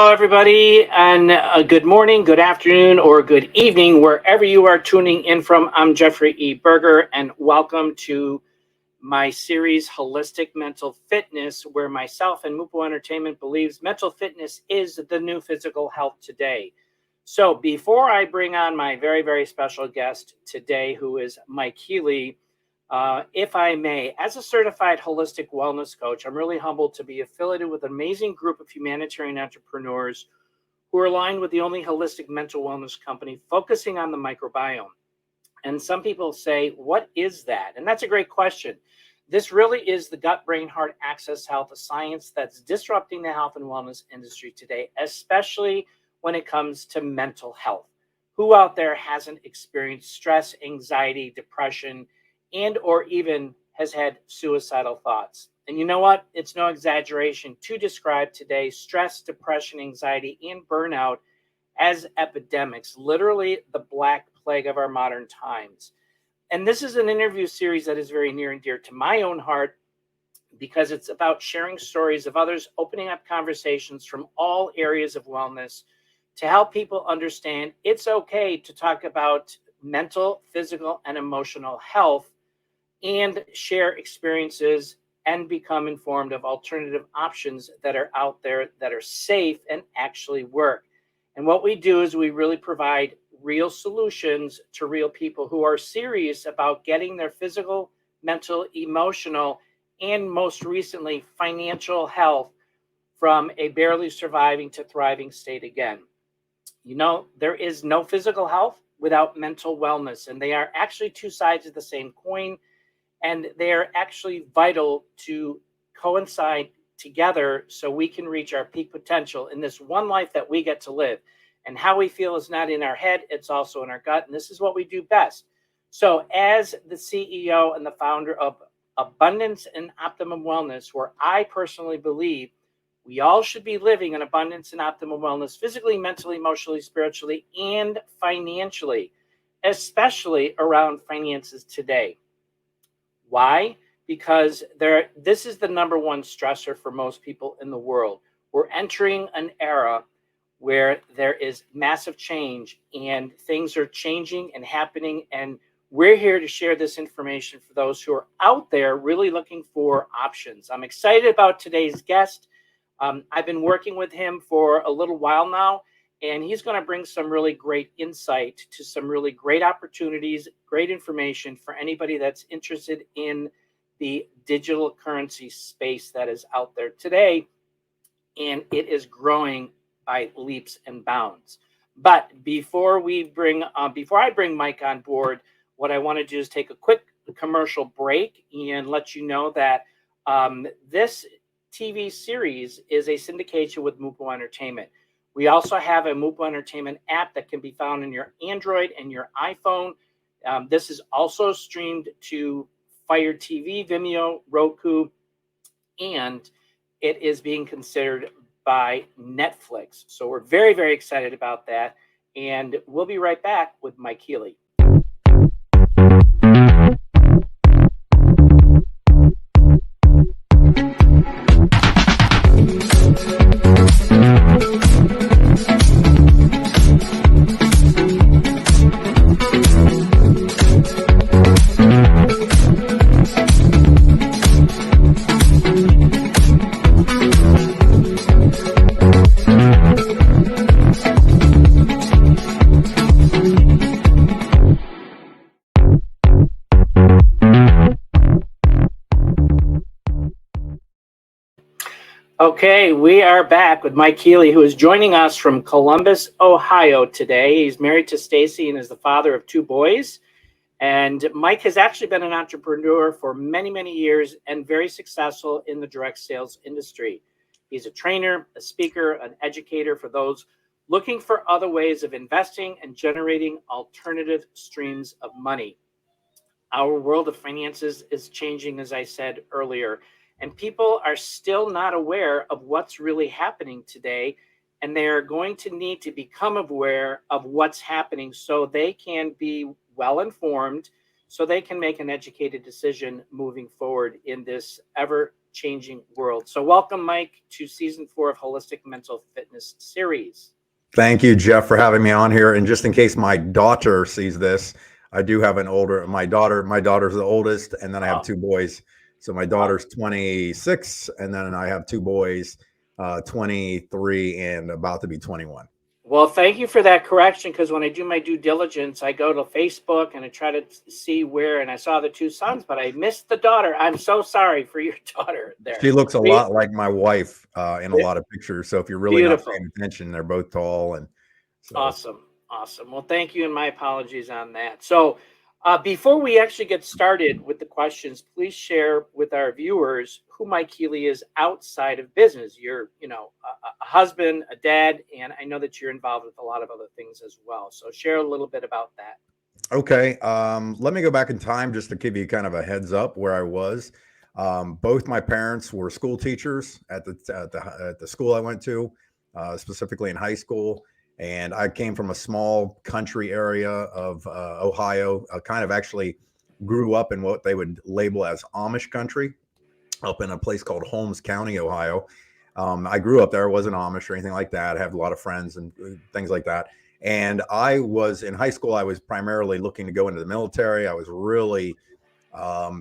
Hello, everybody, and good morning, good afternoon, or good evening, wherever you are tuning in from. I'm Jeffrey E. Berger, and welcome to my series, Holistic Mental Fitness, where myself and Mupo Entertainment believes mental fitness is the new physical health today. So before I bring on my very, very special guest today, who is Mike Healy, if I may, as a certified holistic wellness coach, I'm really humbled to be affiliated with an amazing group of humanitarian entrepreneurs who are aligned with the only holistic mental wellness company focusing on the microbiome. And some people say, what is that? And that's a great question. This really is the gut, brain, heart, access health, a science that's disrupting the health and wellness industry today, especially when it comes to mental health. Who out there hasn't experienced stress, anxiety, depression, and or even has had suicidal thoughts? And you know what? It's no exaggeration to describe today stress, depression, anxiety, and burnout as epidemics, literally the black plague of our modern times. And this is an interview series that is very near and dear to my own heart because it's about sharing stories of others, opening up conversations from all areas of wellness to help people understand it's okay to talk about mental, physical, and emotional health and share experiences and become informed of alternative options that are out there that are safe and actually work. And what we do is we really provide real solutions to real people who are serious about getting their physical, mental, emotional, and most recently, financial health from a barely surviving to thriving state again. You know, there is no physical health without mental wellness, and they are actually two sides of the same coin. And they're actually vital to coincide together so we can reach our peak potential in this one life that we get to live. And how we feel is not in our head, it's also in our gut. And this is what we do best. So as the CEO and the founder of Abundance and Optimum Wellness, where I personally believe we all should be living in abundance and optimum wellness, physically, mentally, emotionally, spiritually, and financially, especially around finances today. Why? Because this is the number one stressor for most people in the world. We're entering an era where there is massive change and things are changing and happening. And we're here to share this information for those who are out there really looking for options. I'm excited about today's guest. I've been working with him for a little while now, and he's going to bring some really great insight to some really great opportunities, great information for anybody that's interested in the digital currency space that is out there today. And it is growing by leaps and bounds. But before I bring Mike on board, what I want to do is take a quick commercial break and let you know that this TV series is a syndication with Mupo Entertainment. We also have a Mupo Entertainment app that can be found in your Android and your iPhone. This is also streamed to Fire TV, Vimeo, Roku, and it is being considered by Netflix. So we're very, very excited about that. And we'll be right back with Mike Healy. Okay, we are back with Mike Healy, who is joining us from Columbus, Ohio today. He's married to Stacy and is the father of two boys. And Mike has actually been an entrepreneur for many, many years and very successful in the direct sales industry. He's a trainer, a speaker, an educator for those looking for other ways of investing and generating alternative streams of money. Our world of finances is changing, as I said earlier. And people are still not aware of what's really happening today. And they're going to need to become aware of what's happening so they can be well informed, so they can make an educated decision moving forward in this ever changing world. So welcome, Mike, to season 4 of Holistic Mental Fitness Series. Thank you, Jeff, for having me on here. And just in case my daughter sees this, I do have my daughter's the oldest, and then I have 2 boys. So my daughter's 26, and then I have 2 boys, 23 and about to be 21. Well, thank you for that correction, because when I do my due diligence, I go to Facebook and I try to see where, and I saw the 2 sons, but I missed the daughter. I'm so sorry for your daughter there. She looks a lot like my wife in a lot of pictures. So if you're really not paying attention, they're both tall. And so. Awesome. Well, thank you, and my apologies on that. So before we actually get started with the questions, please share with our viewers who Mike Healy is outside of business. You're, a husband, a dad, and I know that you're involved with a lot of other things as well. So share a little bit about that. Okay. Let me go back in time just to give you kind of a heads up where I was. Both my parents were school teachers at the school I went to, specifically in high school. And I came from a small country area of Ohio. I kind of actually grew up in what they would label as Amish country, up in a place called Holmes County, Ohio. I grew up there. I wasn't Amish or anything like that. I have a lot of friends and things like that. And I was in high school. I was primarily looking to go into the military. I was really,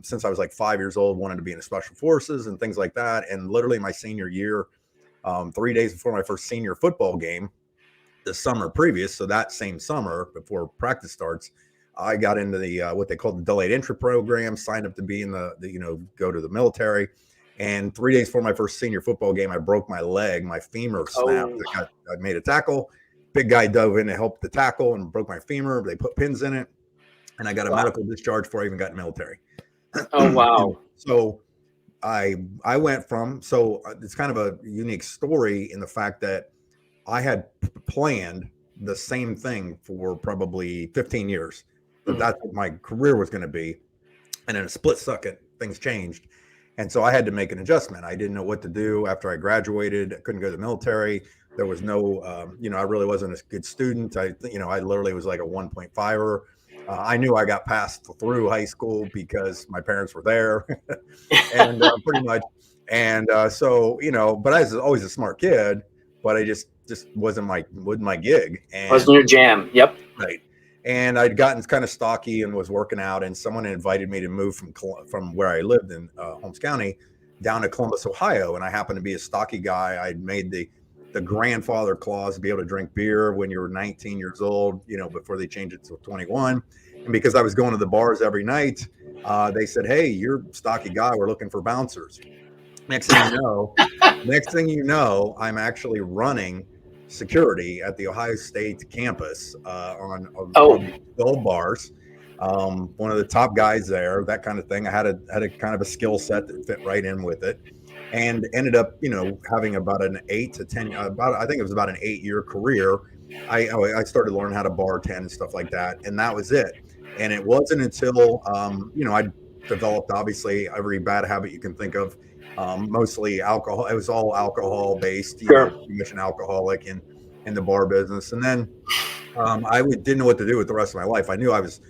since I was like 5 years old, wanted to be in the special forces and things like that. And literally my senior year, 3 days before my first senior football game, the summer previous, so that same summer before practice starts, I got into the what they call the delayed entry program, signed up to be in go to the military. And 3 days before my first senior football game, I broke my leg, my femur snapped. I made a tackle. Big guy dove in to help the tackle and broke my femur. They put pins in it, and I got a medical discharge before I even got in the military. Oh wow! So I went from it's kind of a unique story in the fact that I had planned the same thing for probably 15 years. That's what my career was going to be. And in a split second, things changed. And so I had to make an adjustment. I didn't know what to do after I graduated. I couldn't go to the military. There was no, I really wasn't a good student. I literally was like a 1.5er. I knew I got passed through high school because my parents were there and pretty much. And but I was always a smart kid, but I just wasn't my gig. And wasn't your jam. Yep. Right. And I'd gotten kind of stocky and was working out, and someone invited me to move from where I lived in Holmes County down to Columbus, Ohio. And I happened to be a stocky guy. I'd made the grandfather clause to be able to drink beer when you were 19 years old, before they changed it to 21. And because I was going to the bars every night, they said, "Hey, you're a stocky guy. We're looking for bouncers." Next thing you know, I'm actually running security at the Ohio State campus on gold bars. One of the top guys there, that kind of thing. I had a kind of a skill set that fit right in with it, and ended up, having about an 8 to 10, I think it was about an 8-year career. I started learning how to bartend and stuff like that, and that was it. And it wasn't until I developed obviously every bad habit you can think of. Mostly alcohol. It was all alcohol based, commission alcoholic in the bar business. And then I didn't know what to do with the rest of my life. I knew I was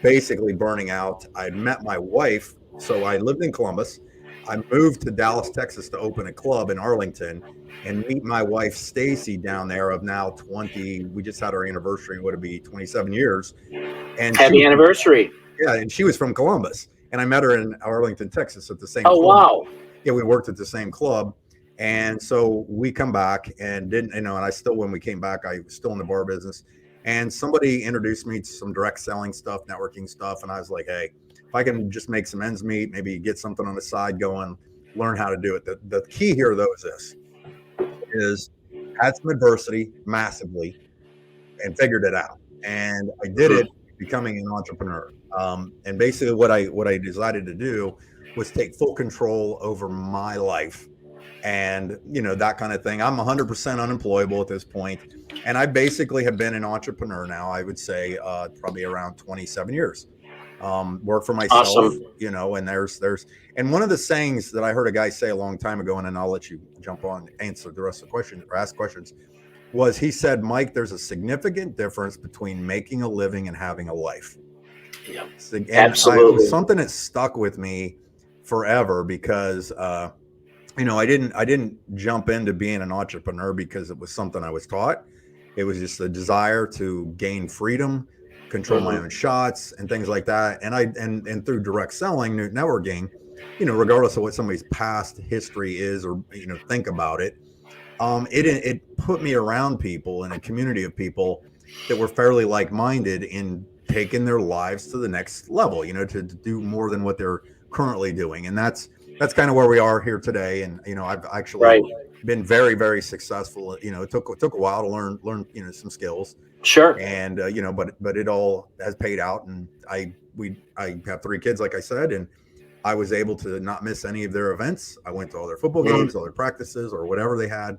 basically burning out. I'd met my wife. So I lived in Columbus. I moved to Dallas, Texas to open a club in Arlington and meet my wife, Stacy, down there of now 20. We just had our anniversary. Would it be 27 years? And happy anniversary. Yeah. And she was from Columbus. And I met her in Arlington, Texas at the same club. Wow. Yeah, we worked at the same club. And so we come back and and I still, when we came back, I was still in the bar business, and somebody introduced me to some direct selling stuff, networking stuff. And I was like, hey, if I can just make some ends meet, maybe get something on the side going, learn how to do it. The key here though is had some adversity massively and figured it out. And I did it becoming an entrepreneur. And basically what I decided to do was take full control over my life and, that kind of thing. I'm 100% unemployable at this point. And I basically have been an entrepreneur now, I would say, probably around 27 years. Work for myself, awesome. And one of the sayings that I heard a guy say a long time ago, and then I'll let you jump on and answer the rest of the questions or ask questions, was he said, Mike, there's a significant difference between making a living and having a life. Yeah, and absolutely. It was something that stuck with me forever because I didn't jump into being an entrepreneur because it was something I was taught. It was just a desire to gain freedom, control my Mm-hmm. own shots, and things like that. And through direct selling, networking, regardless of what somebody's past history is, or think about it, it put me around people in a community of people that were fairly like-minded in taking their lives to the next level, to do more than what they're currently doing. And that's kind of where we are here today. And I've actually Right. been very, very successful. It took a while to learn some skills, Sure. and but it all has paid out. And I have 3 kids, like I said, and I was able to not miss any of their events. I went to all their football games, all their practices, or whatever they had.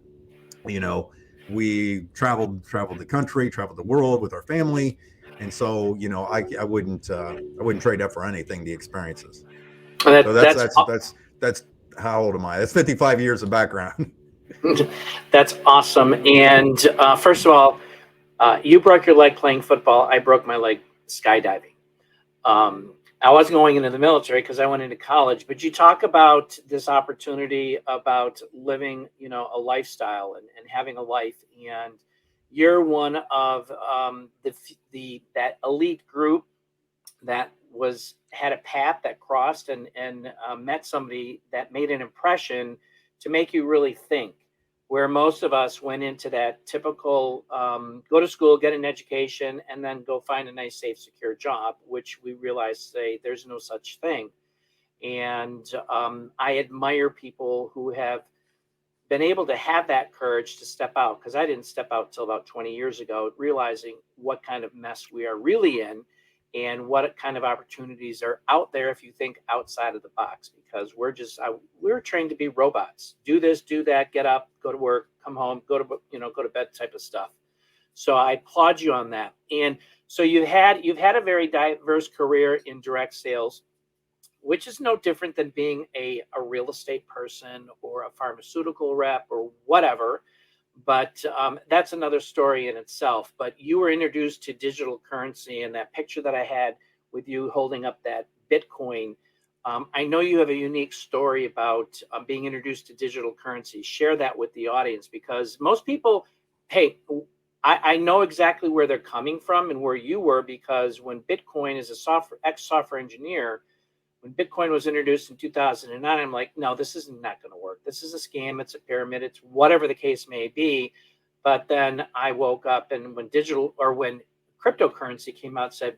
you know we traveled the country, traveled the world with our family. And so I wouldn't trade that for anything, the experiences. And So that's how old am I? That's 55 years of background. that's awesome. And first of all, you broke your leg playing football. I broke my leg skydiving. I wasn't going into the military because I went into college, but you talk about this opportunity about living, a lifestyle and having a life. And you're one of that elite group that had a path that crossed and met somebody that made an impression to make you really think, where most of us went into that typical go to school, get an education, and then go find a nice, safe, secure job, which we realize today there's no such thing. And I admire people who have been able to have that courage to step out, because I didn't step out till about 20 years ago, realizing what kind of mess we are really in and what kind of opportunities are out there if you think outside of the box, because we're trained to be robots. Do this, do that, get up, go to work, come home, go to bed type of stuff. So I applaud you on that. And so you've had a very diverse career in direct sales, which is no different than being a real estate person or a pharmaceutical rep or whatever. But that's another story in itself. But you were introduced to digital currency, and that picture that I had with you holding up that Bitcoin. I know you have a unique story about being introduced to digital currency. Share that with the audience, because most people, hey, I know exactly where they're coming from and where you were, because when Bitcoin, as a ex-software engineer, when Bitcoin was introduced in 2009, I'm like, no, this is not going to work. This is a scam. It's a pyramid. It's whatever the case may be. But then I woke up, and when cryptocurrency came out, said,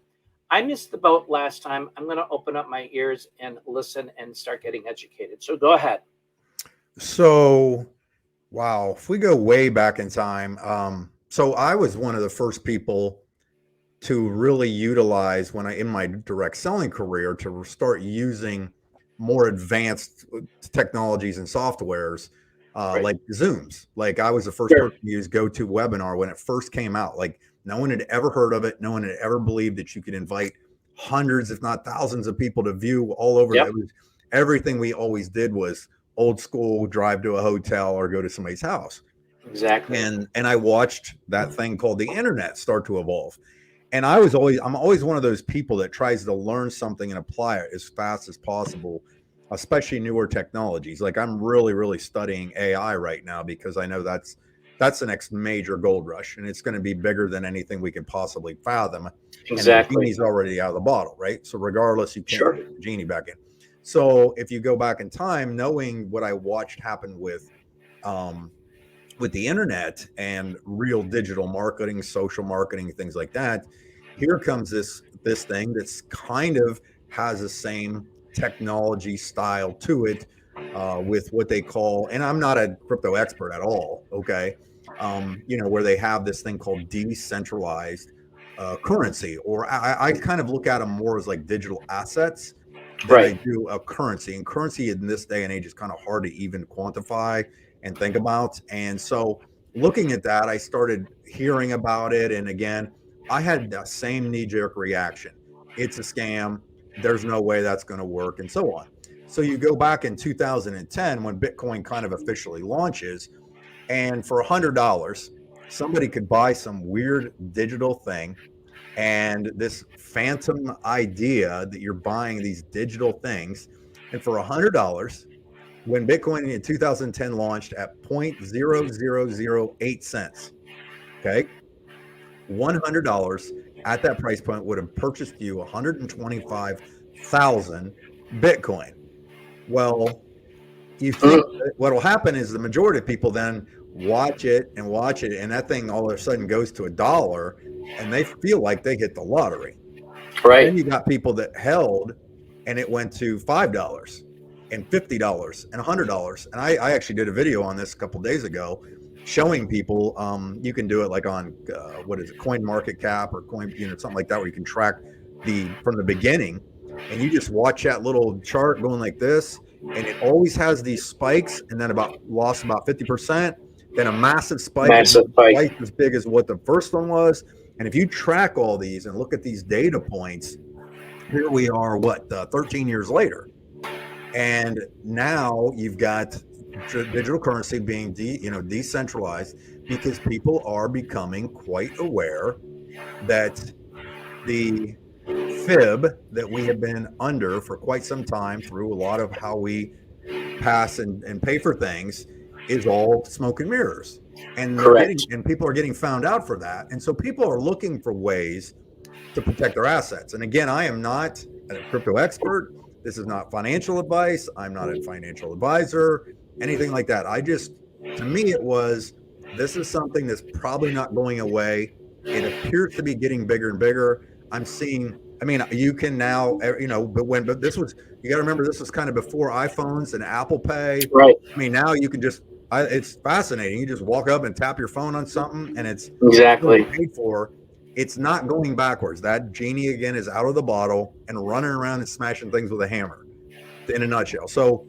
I missed the boat last time. I'm going to open up my ears and listen and start getting educated. So go ahead. So, wow, if we go way back in time, so I was one of the first people to really utilize, when in my direct selling career, to start using more advanced technologies and softwares, Right. like Zooms. Like, I was the first Sure. person to use GoToWebinar when it first came out. Like, no one had ever heard of it. No one had ever believed that you could invite hundreds, if not thousands, of people to view all over. Yep. It was, everything we always did was old school, drive to a hotel or go to somebody's house. Exactly. And I watched that thing called the internet start to evolve. And I'm always one of those people that tries to learn something and apply it as fast as possible, especially newer technologies. Like, I'm really, really studying AI right now, because I know that's the next major gold rush, and it's going to be bigger than anything we can possibly fathom. And the Exactly. genie's already out of the bottle, right? So regardless, you can't Sure. get the genie back in. So if you go back in time, knowing what I watched happen with the internet and real digital marketing, social marketing, things like that, here comes this thing that's kind of has the same technology style to it, with what they call, and I'm not a crypto expert at all, okay, where they have this thing called decentralized currency, or I kind of look at them more as like digital assets than I Right. do a currency. And currency in this day and age is kind of hard to even quantify and think about. And so, looking at that, I started hearing about it. And again, I had the same knee jerk reaction. It's a scam. There's no way that's going to work, and so on. So you go back in 2010 when Bitcoin kind of officially launches, and for $100, somebody could buy some weird digital thing, and this phantom idea that you're buying these digital things. And for $100, when Bitcoin in 2010 launched at 0.0008 cents, okay, $100 at that price point would have purchased you 125,000 Bitcoin. Well, you think what will happen is the majority of people then watch it, and that thing all of a sudden goes to $1, and they feel like they hit the lottery. Right. Then you got people that held, and it went to $5 and $50 and $100. And I actually did a video on this a couple of days ago, showing people you can do it like on what is it, Coin Market Cap or Coin, something like that, where you can track from the beginning, and you just watch that little chart going like this, and it always has these spikes, and then lost about 50%, then a massive spike, twice as big as what the first one was. And if you track all these and look at these data points, here we are, 13 years later, and now you've got digital currency being decentralized, because people are becoming quite aware that the fib that we have been under for quite some time through a lot of how we pass and pay for things is all smoke and mirrors, and people are getting found out for that. And so people are looking for ways to protect their assets. And again, I am not a crypto expert. This is not financial advice. I'm not a financial advisor, anything like that. To me, this is something that's probably not going away. It appears to be getting bigger and bigger. You can now, but this was, you got to remember, this was kind of before iPhones and Apple Pay. Right. Now you can it's fascinating. You just walk up and tap your phone on something, and it's exactly paid for. It's not going backwards. That genie again is out of the bottle and running around and smashing things with a hammer, in a nutshell. So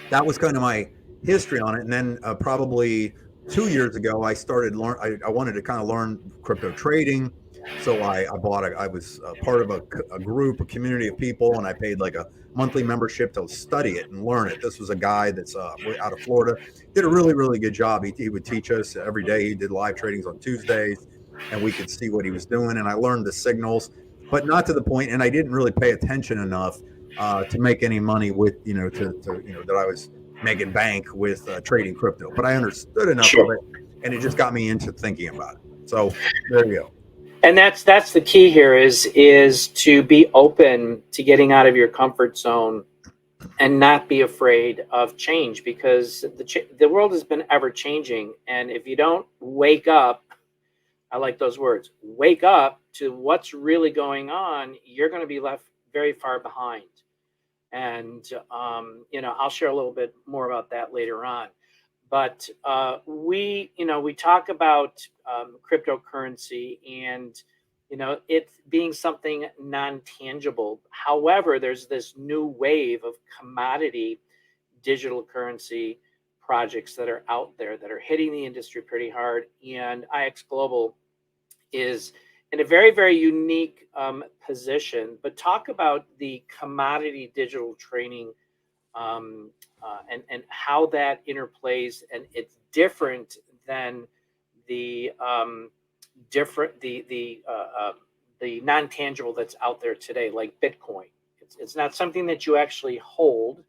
that was kind of my history on it. And then probably 2 years ago, I started I wanted to kind of learn crypto trading. So I was part of a group, a community of people, and I paid like a monthly membership to study it and learn it. This was a guy that's out of Florida, did a really, really good job. He would teach us every day. He did live tradings on Tuesdays, and we could see what he was doing. And I learned the signals, but not to the point, and I didn't really pay attention enough to make any money with, that I was making bank with trading crypto. But I understood enough of it, and it just got me into thinking about it. So there you go. And that's the key here is to be open to getting out of your comfort zone and not be afraid of change, because the world has been ever changing. And if you don't wake up, I like those words, wake up to what's really going on, you're going to be left very far behind. And, I'll share a little bit more about that later on. But we talk about cryptocurrency and, it being something non-tangible. However, there's this new wave of commodity digital currency projects that are out there that are hitting the industry pretty hard. And iXGlobal is in a very, very unique position. But talk about the commodity digital trading and how that interplays, and it's different than the non-tangible that's out there today, like Bitcoin. It's not something that you actually hold,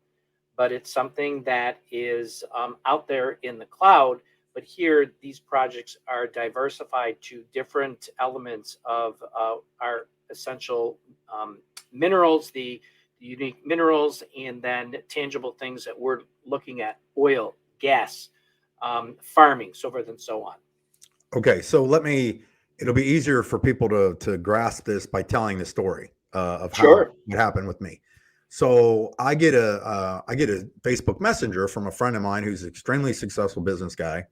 but it's something that is out there in the cloud. But here, these projects are diversified to different elements of our essential minerals, the unique minerals, and then tangible things that we're looking at: oil, gas, farming, so forth and so on. Okay, so it'll be easier for people to grasp this by telling the story of how it happened with me. So I get a Facebook Messenger from a friend of mine who's an extremely successful business guy,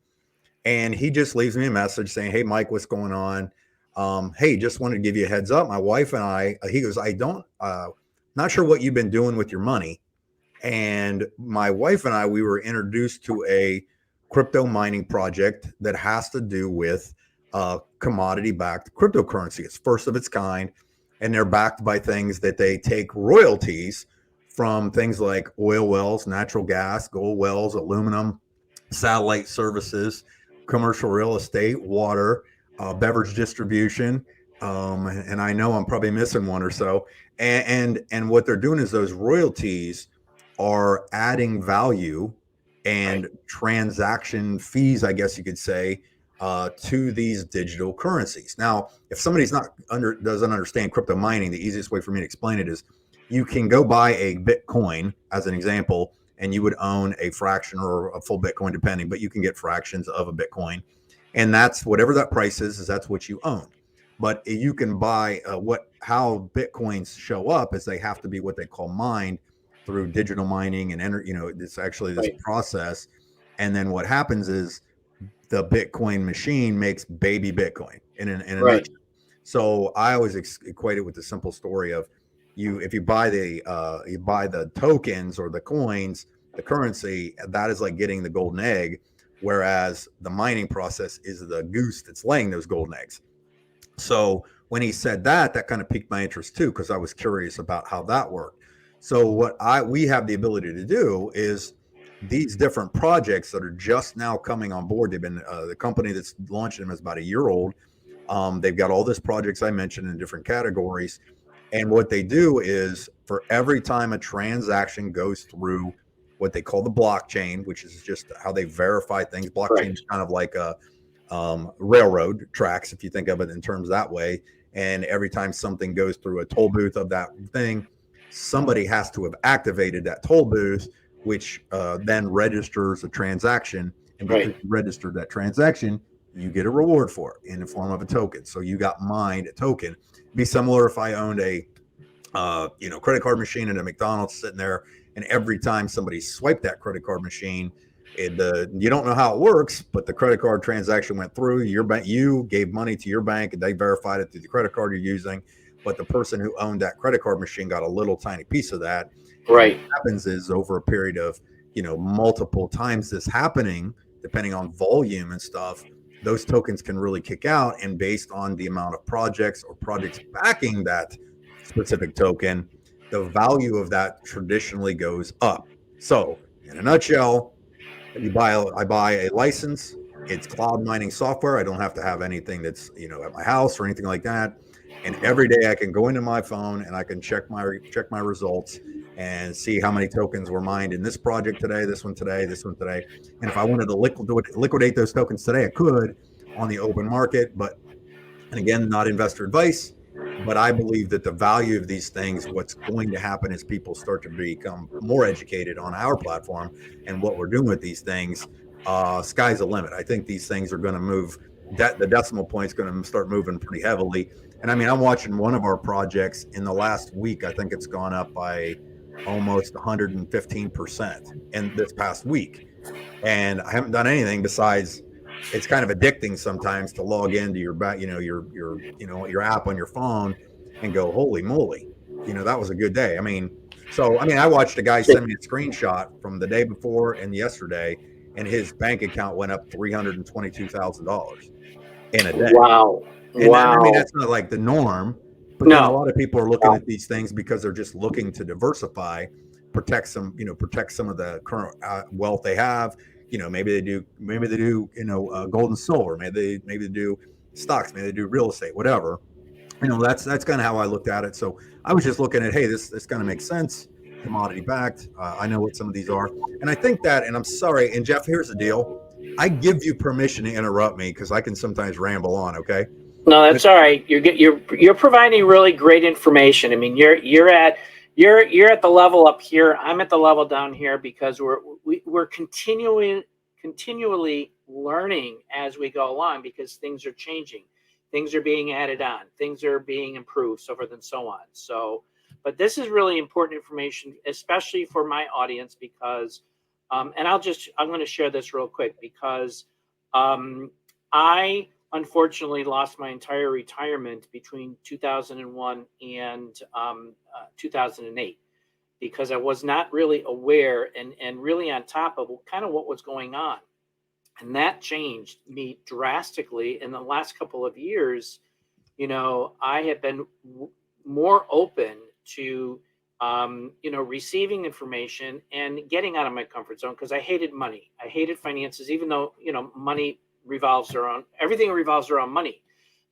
and he just leaves me a message saying, "Hey Mike, what's going on? Hey, just wanted to give you a heads up. My wife and I," he goes, "not sure what you've been doing with your money." And my wife and I, we were introduced to a crypto mining project that has to do with commodity-backed cryptocurrency. It's first of its kind, and they're backed by things that they take royalties from, things like oil wells, natural gas, gold wells, aluminum, satellite services, commercial real estate, water, beverage distribution, and I know I'm probably missing one or so. And what they're doing is those royalties are adding value and transaction fees, I guess you could say, to these digital currencies. Now, if somebody's doesn't understand crypto mining, the easiest way for me to explain it is you can go buy a Bitcoin as an example, and you would own a fraction or a full Bitcoin, depending, but you can get fractions of a Bitcoin, and that's whatever that price is that's what you own. But you can buy how Bitcoins show up is they have to be what they call mined through digital mining and it's actually this process. And then what happens is the Bitcoin machine makes baby Bitcoin in a nutshell. So I always equate it with the simple story of if you buy the tokens or the coins, the currency, that is like getting the golden egg, whereas the mining process is the goose that's laying those golden eggs. So when he said that kind of piqued my interest too, because I was curious about how that worked. So what we have the ability to do is these different projects that are just now coming on board. They've been the company that's launched them is about a year old. They've got all these projects I mentioned in different categories. And what they do is for every time a transaction goes through what they call the blockchain, which is just how they verify things. Blockchain is kind of like a railroad tracks, if you think of it in terms that way. And every time something goes through a toll booth of that thing, somebody has to have activated that toll booth, which then registers a transaction. And because you registered that transaction, you get a reward for it in the form of a token. So you got mined a token. It'd be similar if I owned a credit card machine at a McDonald's sitting there, and every time somebody swiped that credit card machine, you don't know how it works, but the credit card transaction went through your bank. You gave money to your bank, and they verified it through the credit card you're using. But the person who owned that credit card machine got a little tiny piece of that. What happens is over a period of multiple times this happening, depending on volume and stuff, those tokens can really kick out. And based on the amount of projects or projects backing that specific token, the value of that traditionally goes up. So in a nutshell, I buy a license. It's cloud mining software. I don't have to have anything that's at my house or anything like that. And every day I can go into my phone and I can check my results and see how many tokens were mined in this project today, this one today, this one today. And if I wanted to liquidate those tokens today, I could on the open market. And again, not investor advice. But I believe that the value of these things, what's going to happen is people start to become more educated on our platform and what we're doing with these things. Sky's the limit. I think these things are going to move. The decimal point is going to start moving pretty heavily. And I mean, I'm watching one of our projects in the last week. I think it's gone up by almost 115% in this past week. And I haven't done anything besides. It's kind of addicting sometimes to log into your app on your phone and go, holy moly, that was a good day. I watched a guy send me a screenshot from the day before and yesterday, and his bank account went up $322,000 in a day. Wow. And that's not like the norm, but then a lot of people are looking at these things because they're just looking to diversify, protect some of the current wealth they have. Maybe they do gold and silver. Maybe they do stocks. Maybe they do real estate, whatever. That's kind of how I looked at it. So I was just looking at, hey, this kind of makes sense. Commodity backed. I know what some of these are. And I think that, and I'm sorry. And Jeff, here's the deal. I give you permission to interrupt me because I can sometimes ramble on. Okay. No, that's all right. You're providing really great information. I mean, you're at the level up here. I'm at the level down here because we're continually learning as we go along because things are changing, things are being added on, things are being improved, so forth and so on. So, but this is really important information, especially for my audience because, and I'm going to share this real quick because I unfortunately lost my entire retirement between 2001 and 2008 because I was not really aware and really on top of kind of what was going on. And that changed me drastically in the last couple of years. I have been more open to, receiving information and getting out of my comfort zone because I hated money. I hated finances, even though, money everything revolves around money.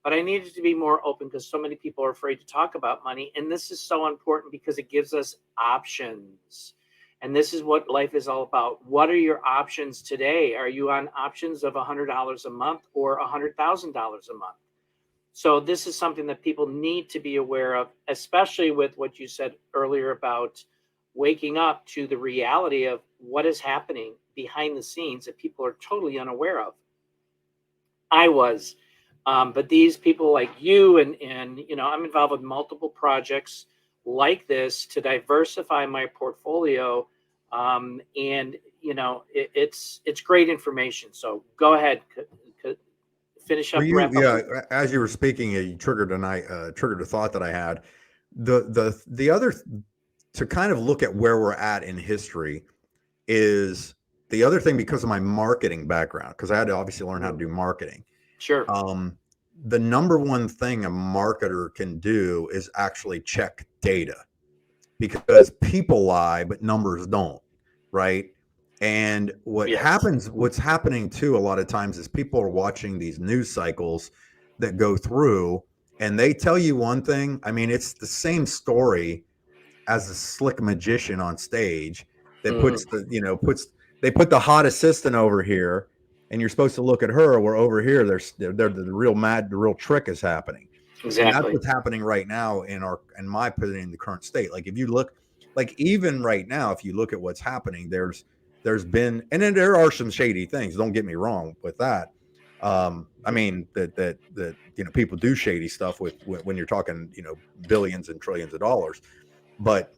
But I needed to be more open because so many people are afraid to talk about money. And this is so important because it gives us options. And this is what life is all about. What are your options today? Are you on options of $100 a month or $100,000 a month? So this is something that people need to be aware of, especially with what you said earlier about waking up to the reality of what is happening behind the scenes that people are totally unaware of. I was, but these people like you and I'm involved with multiple projects like this to diversify my portfolio, and it's great information. So go ahead, finish For up, you, wrap up. yeah, as you were speaking, you triggered a thought that I had. The other, to kind of look at where we're at in history, is the other thing, because of my marketing background, because I had to obviously learn how to do marketing. Sure. The number one thing a marketer can do is actually check data, because people lie, but numbers don't, right? And Yes. what's happening too a lot of times is people are watching these news cycles that go through, and they tell you one thing. I mean, it's the same story as a slick magician on stage that they put the hot assistant over here, and you're supposed to look at her, where over here they're the real trick is happening. And that's Exactly. what's happening right now in my opinion, in the current state. Like, if you look, like, even right now, if you look at what's happening, there's been, and then there are some shady things, don't get me wrong with that. I mean, that people do shady stuff with when you're talking, billions and trillions of dollars. But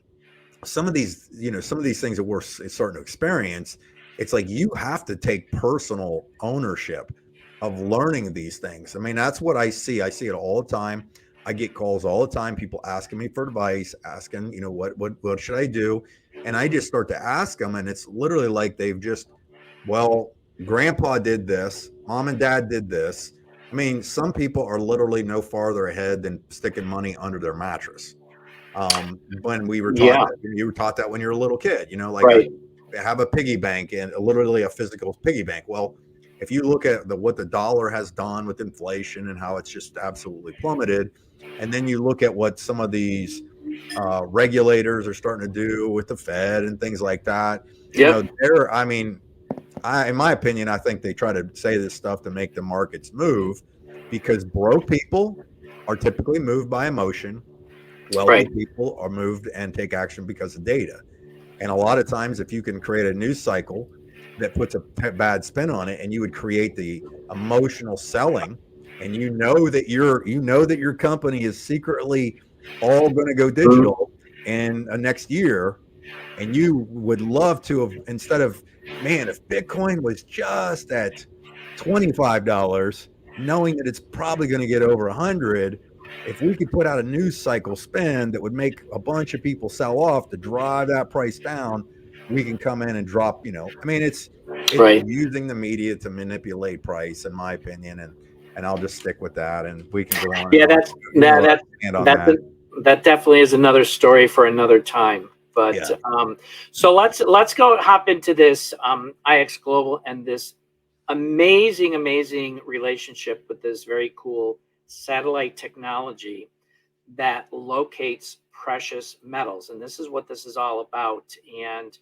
some of these things that we're starting to experience, it's like you have to take personal ownership of learning these things. I mean, that's what I see. I see it all the time. I get calls all the time, people asking me for advice, asking, what should I do? And I just start to ask them, and it's literally like they've just, well, grandpa did this, mom and dad did this. I mean, some people are literally no farther ahead than sticking money under their mattress. When we were taught Yeah. that, you were taught that when you're a little kid, like Right. have a piggy bank, and literally a physical piggy bank. Well, if you look at what the dollar has done with inflation and how it's just absolutely plummeted, and then you look at what some of these regulators are starting to do with the Fed and things like that, Yep. I mean, in my opinion, I think they try to say this stuff to make the markets move, because broke people are typically moved by emotion. Wealthy Right. people are moved and take action because of data. And a lot of times, if you can create a news cycle that puts a bad spin on it, and you would create the emotional selling, and that your company is secretly all going to go digital in next year, and you would love to have, instead of, man, if Bitcoin was just at $25, knowing that it's probably going to get over 100, if we could put out a news cycle spin that would make a bunch of people sell off to drive that price down, we can come in and drop, I mean, it's Right. using the media to manipulate price, in my opinion. And I'll just stick with that, and we can go on and Yeah, on. that that definitely is another story for another time. But Yeah. so let's go hop into this iXGlobal and this amazing relationship with this very cool satellite technology that locates precious metals. And this is what this is all about. And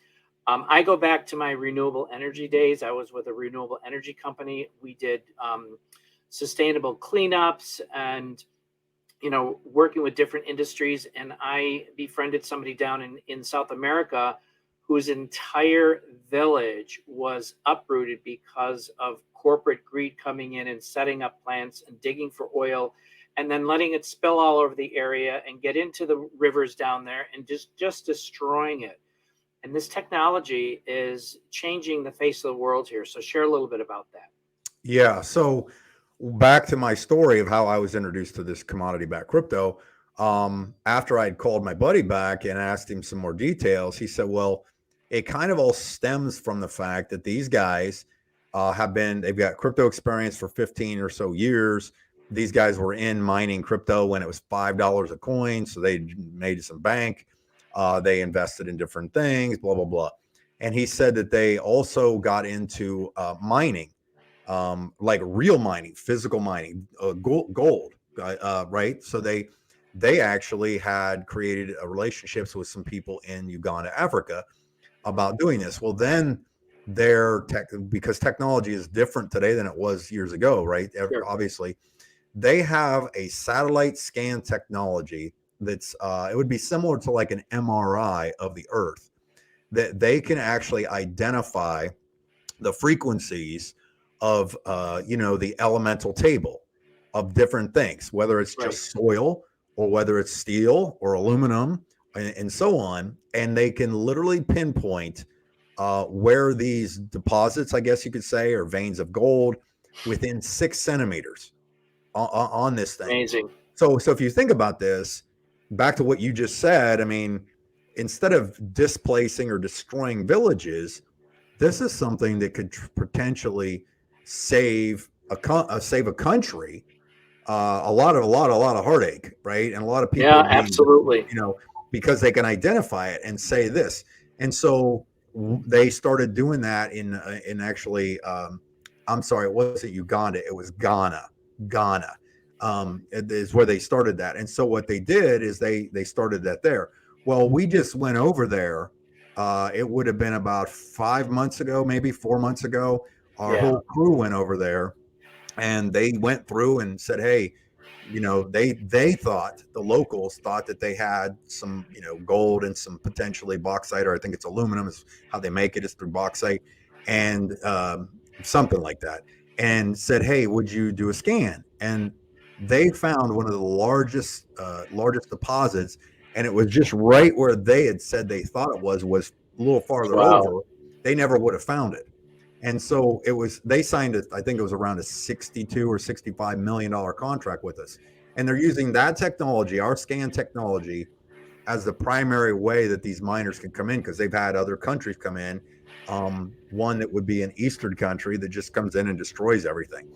I go back to my renewable energy days. I was with a renewable energy company. We did sustainable cleanups and working with different industries. And I befriended somebody down in South America whose entire village was uprooted because of corporate greed coming in and setting up plants and digging for oil and then letting it spill all over the area and get into the rivers down there and just destroying it. And this technology is changing the face of the world here. So share a little bit about that. Yeah. So back to my story of how I was introduced to this commodity backed crypto. After I'd called my buddy back and asked him some more details, he said, well, it kind of all stems from the fact that these guys they've got crypto experience for 15 or so years. These guys were in mining crypto when it was $5 a coin. So they made some bank. They invested in different things, blah, blah, blah. And he said that they also got into mining, like real mining, physical mining, gold, right? So they actually had created relationships with some people in Uganda, Africa, about doing this. Well, then because technology is different today than it was years ago, right? Sure. Obviously, they have a satellite scan technology that's it would be similar to like an MRI of the Earth, that they can actually identify the frequencies of the elemental table of different things, whether it's Right. just soil or whether it's steel or aluminum and so on. And they can literally pinpoint where these deposits, I guess you could say, or veins of gold within 6 centimeters on this thing. Amazing. So if you think about this, back to what you just said, I mean, instead of displacing or destroying villages, this is something that could potentially save a country a lot of heartache, right? And a lot of people, Yeah, absolutely. because they can identify it and say this. And so they started doing that in actually, I'm sorry, it wasn't Uganda, it was Ghana. Is where they started that. And so what they did is they started that there. Well, we just went over there. It would have been about 5 months ago, maybe 4 months ago. Our whole crew went over there, and they went through and said, hey, they thought, the locals thought that they had some, gold and some potentially bauxite, or I think it's aluminum is how they make it, is through bauxite and something like that, and said, hey, would you do a scan? And they found one of the largest deposits, and it was just right where they had said they thought it was a little farther over. They never would have found it. And so they signed it, I think it was around a $62 or $65 million contract with us. And they're using that technology, our scan technology, as the primary way that these miners can come in, because they've had other countries come in. One that would be an Eastern country that just comes in and destroys everything.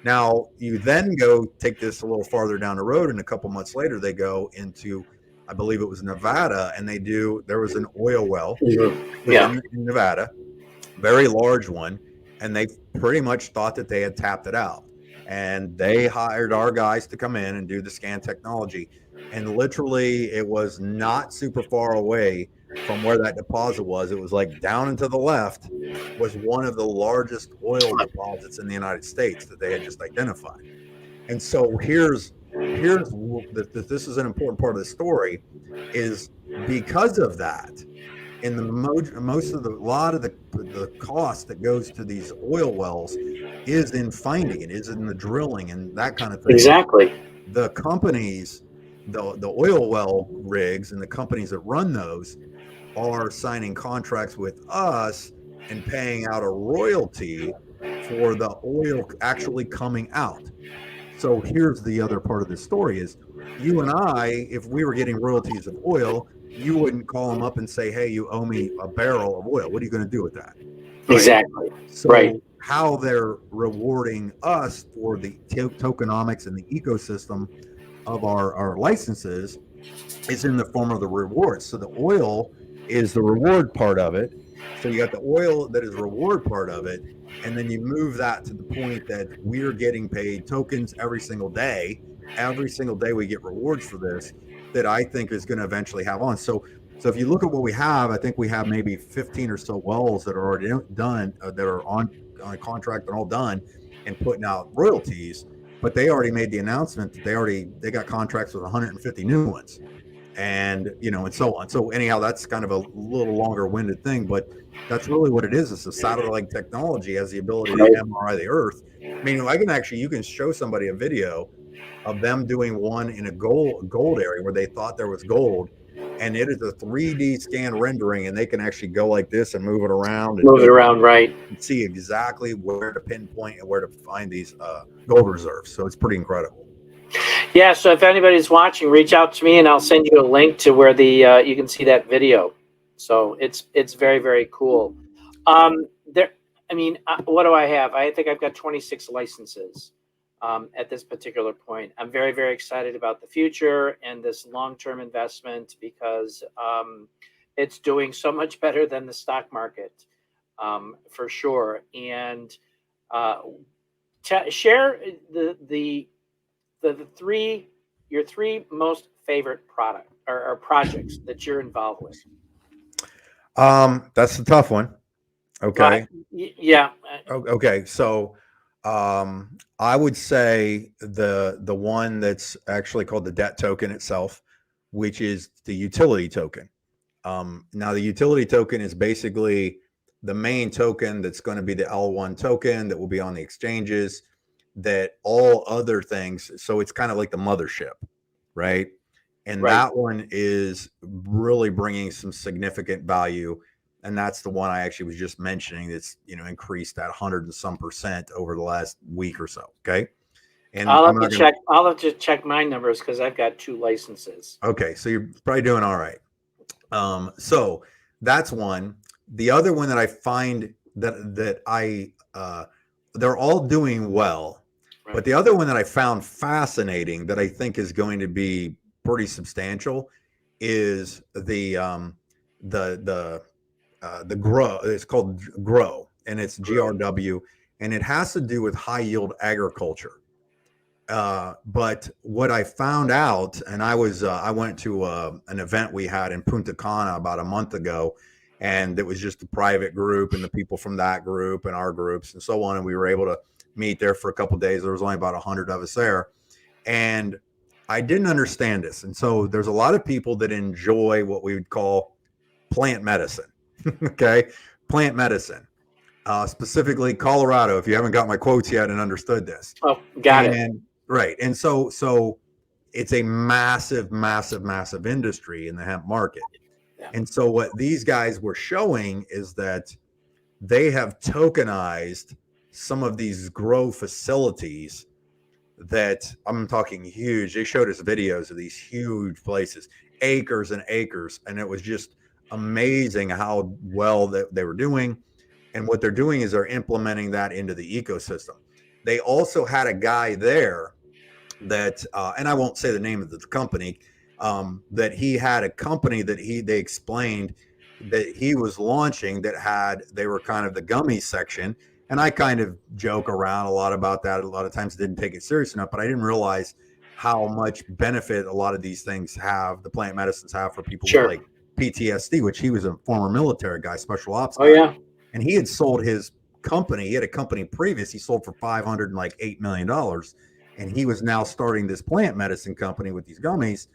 Now, you then go take this a little farther down the road, and a couple months later, they go into, I believe it was Nevada, and there was an oil well in Nevada, very large one, and they pretty much thought that they had tapped it out. And they hired our guys to come in and do the scan technology. And literally, it was not super far away from where that deposit was. It was like down and to the left was one of the largest oil deposits in the United States that they had just identified. And so this is an important part of the story, is because of that, and a lot of the cost that goes to these oil wells is in finding it, is in the drilling and that kind of thing. Exactly. The companies, the oil well rigs and the companies that run those are signing contracts with us and paying out a royalty for the oil actually coming out. So here's the other part of the story is, you and I, if we were getting royalties of oil, you wouldn't call them up and say, hey, you owe me a barrel of oil. What are you going to do with that? Right? Exactly. So how they're rewarding us for the tokenomics and the ecosystem of our licenses is in the form of the rewards. So the oil is the reward part of it. So you got the oil that is reward part of it. And then you move that to the point that we're getting paid tokens every single day. Every single day we get rewards for this, that I think is going to eventually have on. So if you look at what we have, I think we have maybe 15 or so wells that are already done, that are on a contract and all done and putting out royalties. But they already made the announcement that they got contracts with 150 new ones, and and so on. So anyhow, that's kind of a little longer winded thing, but that's really what it is. It's a satellite technology, has the ability to MRI the Earth. I mean, you can show somebody a video of them doing one in a gold area where they thought there was gold, and it is a 3D scan rendering, and they can actually go like this and move it around right, and see exactly where to pinpoint and where to find these gold reserves. So it's pretty incredible. Yeah, so if anybody's watching, reach out to me and I'll send you a link to where you can see that video. So it's very, very cool. What do I have? I think I've got 26 licenses at this particular point. I'm very, very excited about the future and this long-term investment, because it's doing so much better than the stock market, for sure. And share your three most favorite product or projects that you're involved with. That's the tough one. Okay. Yeah. Okay. So, I would say the one that's actually called the debt token itself, which is the utility token. Now the utility token is basically the main token that's going to be the L1 token that will be on the exchanges, that all other things. So it's kind of like the mothership, right? And Right. that one is really bringing some significant value. And that's the one I actually was just mentioning that's, increased at 100 and some percent over the last week or so. Okay. And I'll I'm have to not going to, check. I'll have to check my numbers because I've got 2 licenses. okay. So you're probably doing all right. So that's one. The other one that I find they're all doing well, Right. but the other one that I found fascinating that I think is going to be pretty substantial is the grow. It's called grow, and it's GRW, and it has to do with high yield agriculture. But what I found out, and I went to an event we had in Punta Cana about a month ago, and it was just a private group and the people from that group and our groups and so on, and we were able to meet there for a couple of days. There was only about 100 of us there, and I didn't understand this, and so there's a lot of people that enjoy what we would call plant medicine. Okay, plant medicine, specifically Colorado. If you haven't got my quotes yet and understood this, Oh, got it. Right. And so it's a massive, massive, massive industry in the hemp market. Yeah. And so what these guys were showing is that they have tokenized some of these grow facilities that I'm talking huge. They showed us videos of these huge places, acres and acres. And it was just amazing how well that they were doing. And what they're doing is they're implementing that into the ecosystem. They also had a guy there that, and I won't say the name of the company, that he had a company that they explained that he was launching they were kind of the gummy section. And I kind of joke around a lot about that. A lot of times didn't take it serious enough, but I didn't realize how much benefit a lot of these things have, the plant medicines have for people with like PTSD, which he was a former military guy, special ops guy. Oh, yeah. And he had sold his company. He had a company previous. He sold for $508 million. And he was now starting this plant medicine company with these gummies,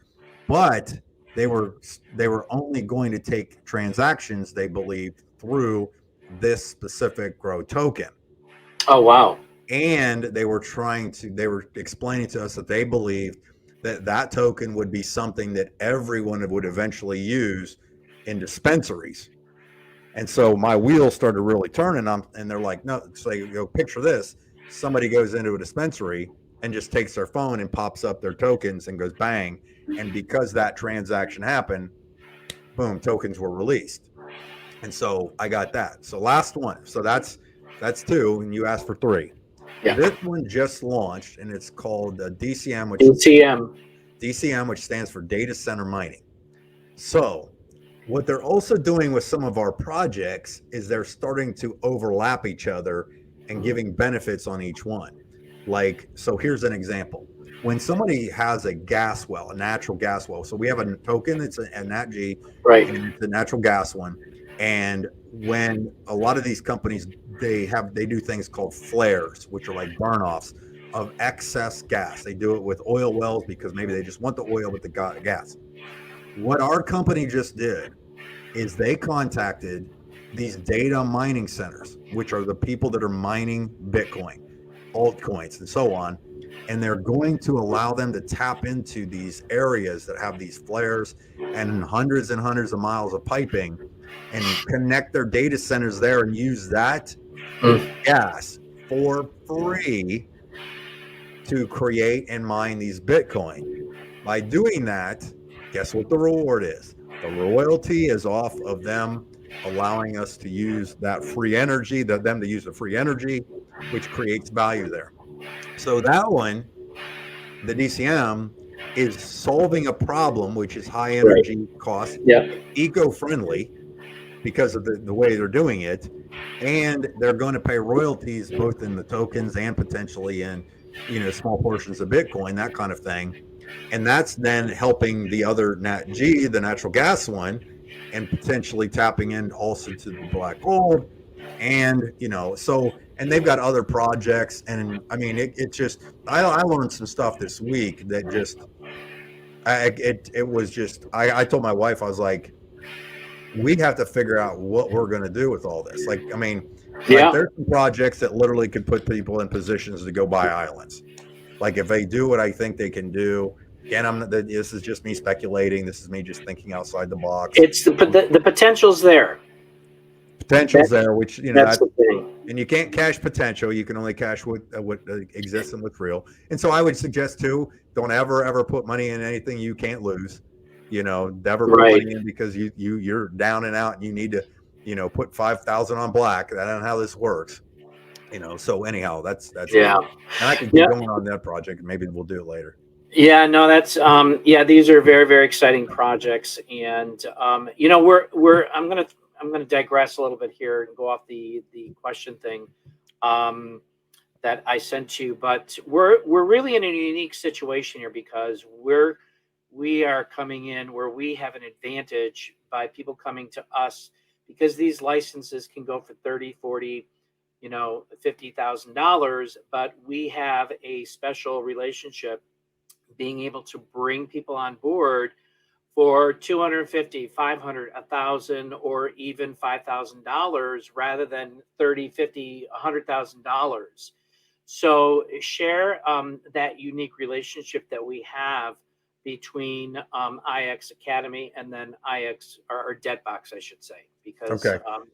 but they were only going to take transactions, they believed, through this specific grow token. Oh, wow. And they were explaining to us that they believed that token would be something that everyone would eventually use in dispensaries. And so my wheels started really turning. And they're like, no, so picture this. Somebody goes into a dispensary and just takes their phone and pops up their tokens and goes bang. And because that transaction happened, boom, tokens were released. And so I got that. So last one. So that's 2, and you asked for 3. Yeah. This one just launched, and it's called DCM, which stands for data center mining. So what they're also doing with some of our projects is they're starting to overlap each other and giving benefits on each one. Like, so here's an example. When somebody has a gas well, a natural gas well, so we have a token, it's a NatG, right, and it's a natural gas one. And when a lot of these companies, they do things called flares, which are like burn-offs of excess gas. They do it with oil wells because maybe they just want the oil with the gas. What our company just did is they contacted these data mining centers, which are the people that are mining Bitcoin, altcoins, and so on. And they're going to allow them to tap into these areas that have these flares and hundreds of miles of piping and connect their data centers there and use that gas for free to create and mine these Bitcoin. By doing that, guess what the reward is? The royalty is off of them allowing us to use that free energy, them to use the free energy, which creates value there. So that one, the DCM, is solving a problem, which is high energy cost, eco-friendly because of the way they're doing it. And they're going to pay royalties both in the tokens and potentially in, small portions of Bitcoin, that kind of thing. And that's then helping the other NatG, the natural gas one, and potentially tapping in also to the black gold. And, and they've got other projects. And I mean, it just, I learned some stuff this week that just, it was just, I told my wife, I was like, we have to figure out what we're going to do with all this. Like, I mean, like there's some projects that literally could put people in positions to go buy islands. Like if they do what I think they can do, again, this is just me speculating. This is me just thinking outside the box. It's the potential's there. Potential's there, which, that's the thing. And you can't cash potential. You can only cash what exists and what's real. And so I would suggest too, don't ever put money in anything you can't lose. Never put money in because you're down and out and you need to, put 5,000 on black. That's not how this works. So anyhow, that's yeah. And I could keep going on that project. Maybe we'll do it later. Yeah, no, that's these are very, very exciting projects. And I'm gonna digress a little bit here and go off the question thing that I sent you, but we're really in a unique situation here because we are coming in where we have an advantage by people coming to us because these licenses can go for 30, 40, $50,000, but we have a special relationship being able to bring people on board for $250, $500, $1,000, or even $5,000 rather than $30, $50, $100,000. So share that unique relationship that we have between iX Academy and then iX or Deadbox, I should say, because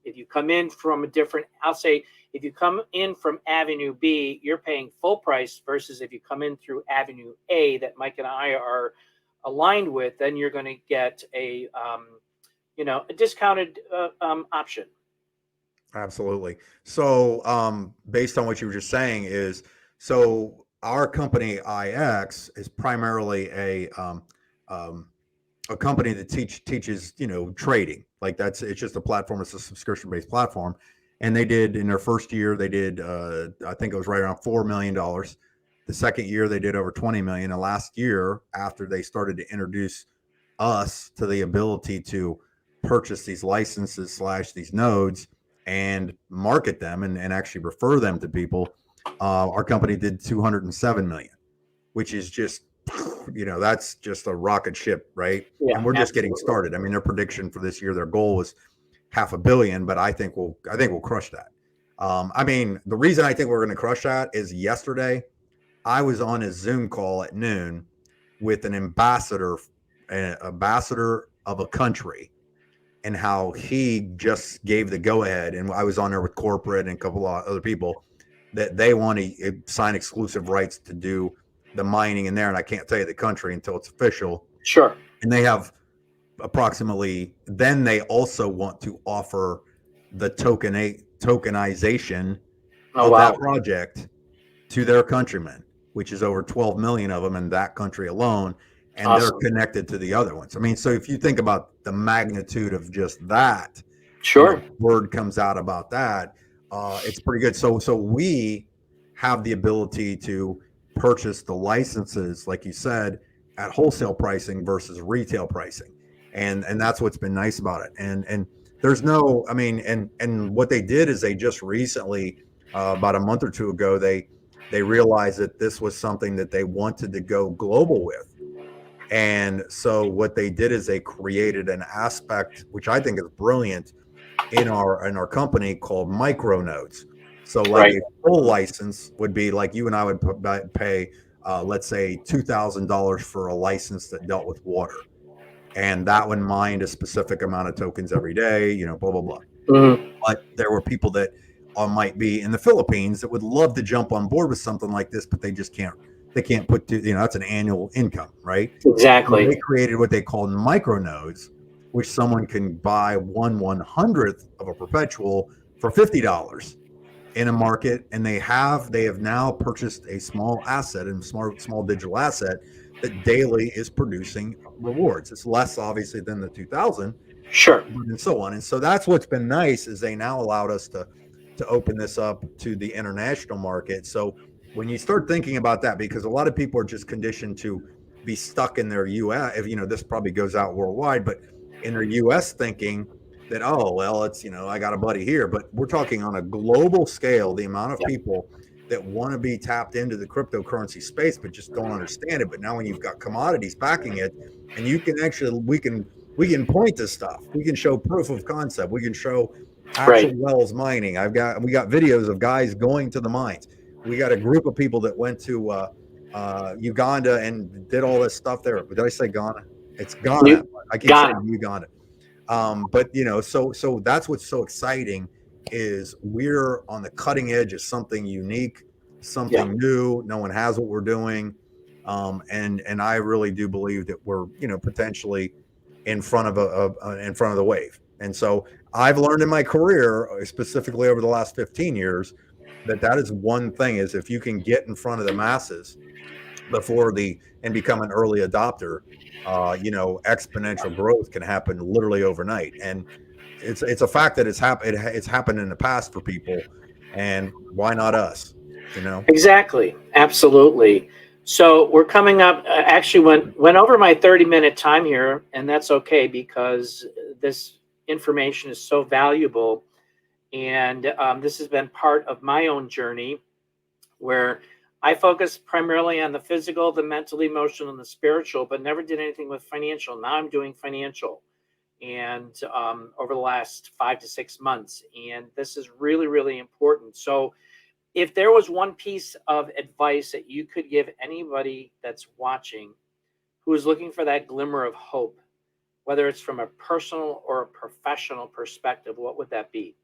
if you come in from if you come in from Avenue B, you're paying full price versus if you come in through Avenue A that Mike and I are aligned with, then you're going to get a discounted option. Absolutely. So based on what you were just saying so our company iX is primarily a company that teaches trading. Like it's just a platform. It's a subscription based platform. And they did in their first year, they did I think it was right around $4 million. The second year they did over 20 million. And last year, after they started to introduce us to the ability to purchase these licenses / these nodes and market them and actually refer them to people, our company did 207 million, which is just, that's just a rocket ship, right? Yeah, and we're just getting started. I mean, their prediction for this year, their goal was $500 million, but I think we'll crush that. I mean, the reason I think we're going to crush that is yesterday I was on a Zoom call at noon with an ambassador of a country, and how he just gave the go ahead. And I was on there with corporate and a couple of other people that they want to sign exclusive rights to do the mining in there. And I can't tell you the country until it's official. Sure. And they have then they also want to offer the tokenization of that project to their countrymen, which is over 12 million of them in that country alone. And they're connected to the other ones. I mean, so if you think about the magnitude of just that, sure, word comes out about that, it's pretty good. So we have the ability to purchase the licenses, like you said, at wholesale pricing versus retail pricing, and that's what's been nice about it. And there's no, I mean, and what they did is they just recently, about a month or two ago, they realized that this was something that they wanted to go global with. And so what they did is they created an aspect, which I think is brilliant, in our company called micro nodes. So like a full license would be like you and I would pay, let's say $2,000 for a license that dealt with water. And that would mine a specific amount of tokens every day, blah, blah, blah. Mm-hmm. But there were people that might be in the Philippines that would love to jump on board with something like this, but they just can't. They can't put that's an annual income, right? Exactly. So they created what they called micro nodes, which someone can buy 1/100th of a perpetual for $50 in a market, and they have now purchased a small asset and small digital asset that daily is producing rewards. It's less obviously than the 2000, sure, and so on. And so that's what's been nice is they now allowed us to open this up to the international market. So when you start thinking about that, because a lot of people are just conditioned to be stuck in their US, if this probably goes out worldwide, but in their US thinking that, oh, well, it's, I got a buddy here, but we're talking on a global scale, the amount of people that want to be tapped into the cryptocurrency space, but just don't understand it. But now when you've got commodities backing it, and you can actually, we can point to stuff. We can show proof of concept. We can show actual wells mining. We got videos of guys going to the mines. We got a group of people that went to Uganda and did all this stuff there. Did I say Ghana? It's Ghana. I keep saying Uganda. But so that's what's so exciting is we're on the cutting edge of something unique, something new. No one has what we're doing. And I really do believe that we're, potentially in front of the wave. And so I've learned in my career, specifically over the last 15 years, that is one thing, is if you can get in front of the masses and become an early adopter, exponential growth can happen literally overnight. And it's a fact that it's happened in the past for people, and why not us? Exactly. Absolutely. So we're coming up, actually went over my 30-minute time here, and that's okay because this information is so valuable. And this has been part of my own journey where I focus primarily on the physical, the mental, the emotional, and the spiritual, but never did anything with financial. Now I'm doing financial, and over the last 5 to 6 months. And this is really, really important. So if there was one piece of advice that you could give anybody that's watching who is looking for that glimmer of hope, whether it's from a personal or a professional perspective, what would that be?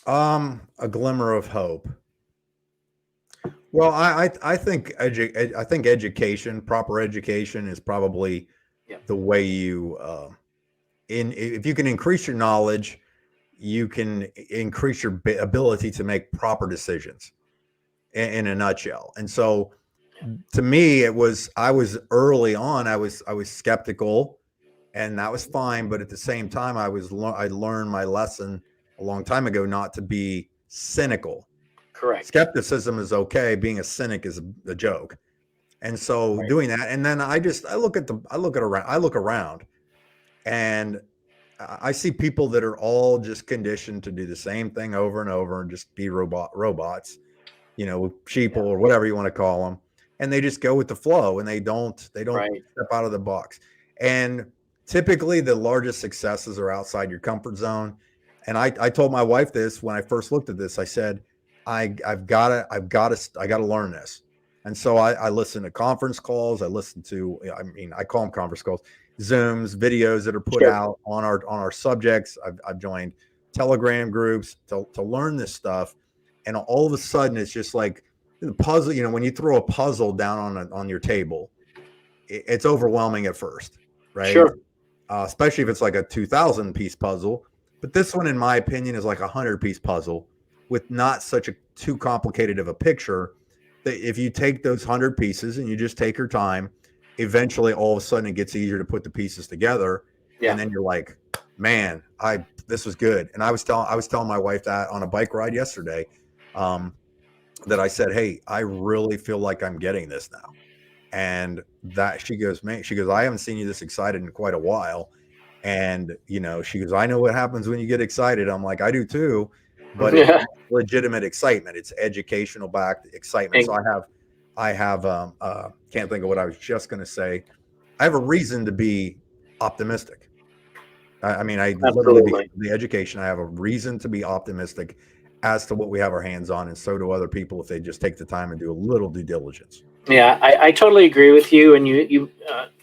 A glimmer of hope. Well, I think education, proper education, is probably the way you if you can increase your knowledge, you can increase your ability to make proper decisions in a nutshell. And so to me, I was early on, I was skeptical, and that was fine. But at the same time, I learned my lesson a long time ago not to be cynical. Correct. Skepticism is okay. Being a cynic is a joke. And so doing that, and then I look around, and I see people that are all just conditioned to do the same thing over and over and just be robots, sheeple or whatever you want to call them. And they just go with the flow, and they don't step out of the box. And typically the largest successes are outside your comfort zone. And I told my wife this when I first looked at this. I said, I've got to learn this. And so I listen to conference calls. I call them conference calls, Zooms, videos that are put out on our subjects. I've joined Telegram groups to learn this stuff. And all of a sudden it's just like the puzzle, when you throw a puzzle down on your table, it's overwhelming at first, right? Sure. Especially if it's like a 2,000 piece puzzle. But this one, in my opinion, is like a 100-piece puzzle with not such a too complicated of a picture, that if you take those 100 pieces and you just take your time, eventually all of a sudden it gets easier to put the pieces together. And then you're like, man, this was good. And I was telling my wife that on a bike ride yesterday, that I said, hey, I really feel like I'm getting this now. And that she goes, I haven't seen you this excited in quite a while. And, she goes, I know what happens when you get excited. I'm like, I do too, but it's legitimate excitement. It's educational backed excitement. So I have, can't think of what I was just going to say. I have a reason to be optimistic. I literally, because of the education, I have a reason to be optimistic as to what we have our hands on. And so do other people if they just take the time and do a little due diligence. Yeah, I totally agree with you. And you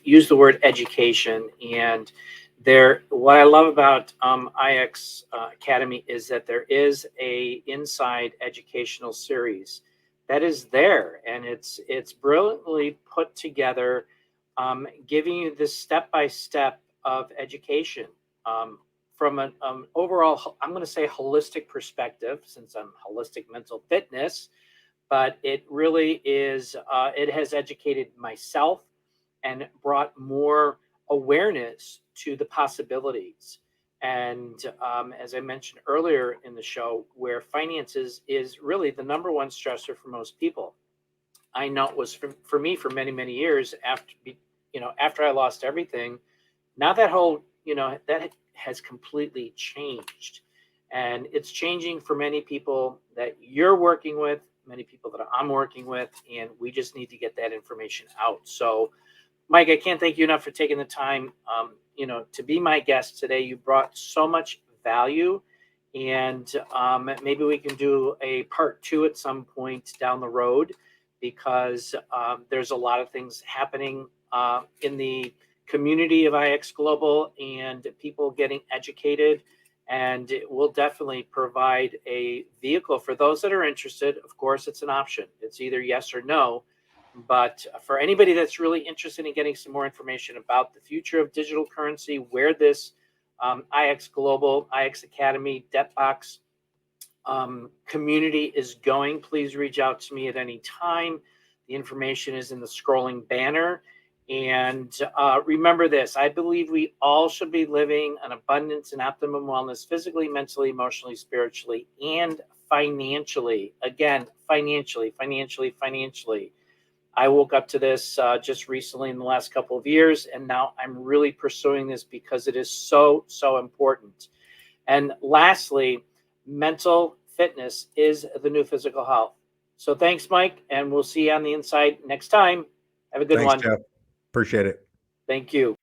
use the word education. And what I love about iX Academy is that there is a inside educational series that is there, and it's brilliantly put together, giving you this step-by-step of education from an overall, I'm going to say holistic perspective, since I'm holistic mental fitness, but it really is, it has educated myself and brought more awareness to the possibilities. And as I mentioned earlier in the show, where finances is really the number one stressor for most people. I know it was for me for many, many years after I lost everything. Now that whole, that has completely changed. And it's changing for many people that you're working with, many people that I'm working with, and we just need to get that information out. So, Mike, I can't thank you enough for taking the time, to be my guest today. You brought so much value, and maybe we can do a part 2 at some point down the road, because there's a lot of things happening in the community of iXGlobal and people getting educated. And it will definitely provide a vehicle for those that are interested. Of course, it's an option. It's either yes or no. But for anybody that's really interested in getting some more information about the future of digital currency, where this iXGlobal, iX Academy, DebtBox community is going, please reach out to me at any time. The information is in the scrolling banner. And remember this, I believe we all should be living an abundance and optimum wellness, physically, mentally, emotionally, spiritually, and financially. Again, financially. I woke up to this just recently in the last couple of years, and now I'm really pursuing this because it is so, so important. And lastly, mental fitness is the new physical health. So thanks, Mike, and we'll see you on the inside next time. Have a good one. Thanks, Jeff. Appreciate it. Thank you.